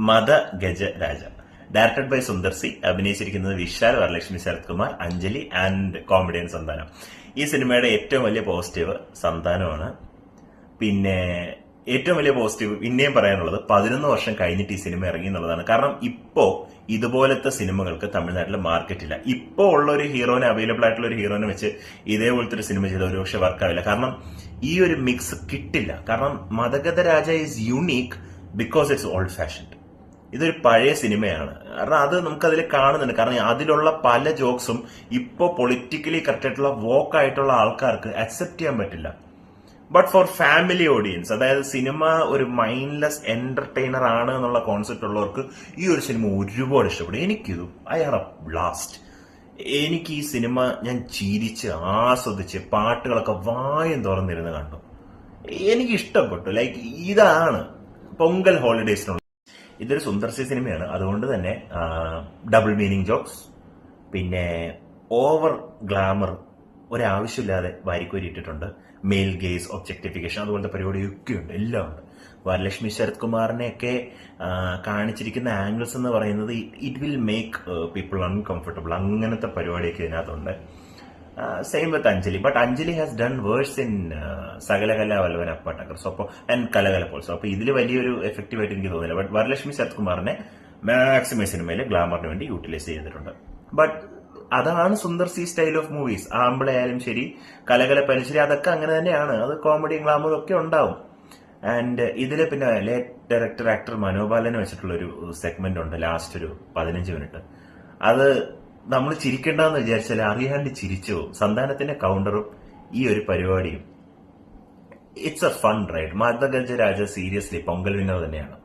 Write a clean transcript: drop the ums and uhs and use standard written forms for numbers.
മദഗജരാജ, directed by Sundar C, അഭിനയിച്ചിരിക്കുന്നത് Vishal, Varalakshmi, Sarath Kumar, Anjali and comedian Santhanam. ഈ സിനിമയുടെ ഏറ്റവും വലിയ പോസിറ്റീവ് സന്താനമാണ്. പിന്നെ ഏറ്റവും വലിയ പോസിറ്റീവ് പിന്നെയും പറയാനുള്ളത് 11 വർഷം കഴിഞ്ഞിട്ട് ഈ സിനിമ ഇറങ്ങി എന്നുള്ളതാണ്. കാരണം ഇപ്പോ ഇതുപോലത്തെ സിനിമകൾക്ക് തമിഴ്നാട്ടിൽ മാർക്കറ്റില്ല. ഇപ്പോ ഉള്ള ഒരു ഹീറോനെ, അവൈലബിൾ ആയിട്ടുള്ള ഒരു ഹീറോനെ വെച്ച് ഇതേപോലത്തെ ഒരു സിനിമ ചെയ്ത ഒരുപക്ഷെ വർക്കാവില്ല. കാരണം ഈ ഒരു മിക്സ് കിട്ടില്ല. കാരണം Madha Gaja Raja is unique because it's old fashioned. ഇതൊരു പഴയ സിനിമയാണ്. കാരണം അത് നമുക്കതിൽ കാണുന്നുണ്ട്. കാരണം അതിലുള്ള പല ജോക്സും ഇപ്പോ പൊളിറ്റിക്കലി കറക്റ്റ് ആയിട്ടുള്ള വോക്ക് ആയിട്ടുള്ള ആൾക്കാർക്ക് അക്സെപ്റ്റ് ചെയ്യാൻ പറ്റില്ല. ബട്ട് ഫോർ ഫാമിലി ഓഡിയൻസ്, അതായത് സിനിമ ഒരു മൈൻഡ്ലെസ് എന്റർടൈനർ ആണ് എന്നുള്ള കോൺസെപ്റ്റ് ഉള്ളവർക്ക് ഈ ഒരു സിനിമ ഒരുപാട് ഇഷ്ടപ്പെടും. എനിക്കിത് ഐ ഹാഡ് എ ബ്ലാസ്റ്റ്. എനിക്ക് ഈ സിനിമ ഞാൻ ചിരിച്ച് ആസ്വദിച്ച് പാട്ടുകളൊക്കെ വായും തുറന്നിരുന്ന് കണ്ടു. എനിക്ക് ഇഷ്ടപ്പെട്ടു. ലൈക്ക് ഇതാണ് പൊങ്കൽ ഹോളിഡേസിനുള്ള. ഇതൊരു സുന്ദർ സി സിനിമയാണ്. അതുകൊണ്ട് തന്നെ ഡബിൾ മീനിങ് ജോക്സ്, പിന്നെ ഓവർ ഗ്ലാമർ ഒരാവശ്യമില്ലാതെ വാരിക്കോരിയിട്ടിട്ടുണ്ട്. മെയിൽ ഗേസ്, ഒബ്ജക്ടിഫിക്കേഷൻ, അതുപോലത്തെ പരിപാടിയൊക്കെ ഉണ്ട്, എല്ലാം ഉണ്ട്. വരലക്ഷ്മി, ശരത് കുമാറിനെയൊക്കെ കാണിച്ചിരിക്കുന്ന ആംഗിൾസ് എന്ന് പറയുന്നത് it will make people uncomfortable. അങ്ങനത്തെ പരിപാടിയൊക്കെ ഇതിനകത്തുണ്ട്. Same with Anjali. But Anjali has done worse in Sakalakala Vallavan Appatakkar. So അപ്പോൾ ആൻഡ് കലകല പോൾസോ. അപ്പോൾ ഇതിൽ വലിയൊരു എഫക്റ്റീവായിട്ട് എനിക്ക് തോന്നില്ല. ബട്ട് വരലക്ഷ്മി, ശരത് കുമാറിനെ മാക്സിമം സിനിമയിൽ ഗ്ലാമറിന് വേണ്ടി യൂട്ടിലൈസ് ചെയ്തിട്ടുണ്ട്. ബട്ട് അതാണ് Sundar C style of movies. ആമ്പിളയായാലും ശരി, കലകലപ്പായാലും ശരി, അതൊക്കെ അങ്ങനെ തന്നെയാണ്. അത് കോമഡിയും ഗ്ലാമറും ഒക്കെ ഉണ്ടാവും. ആൻഡ് ഇതില് പിന്നെ ലേറ്റ് ഡയറക്ടർ ആക്ടർ മനോബാലനെ വെച്ചിട്ടുള്ള ഒരു സെഗ്മെന്റ് ഉണ്ട്, ലാസ്റ്റ് ഒരു 15 മിനിറ്റ്. അത് നമ്മൾ ചിരിക്കണ്ടെന്ന് വിചാരിച്ചാൽ അറിയാണ്ട് ചിരിച്ചു പോകും. സന്താനത്തിന്റെ കൗണ്ടറും ഈ ഒരു പരിപാടിയും it's a fun ride. Madha Gaja Raja seriously Pongal winner തന്നെയാണ്.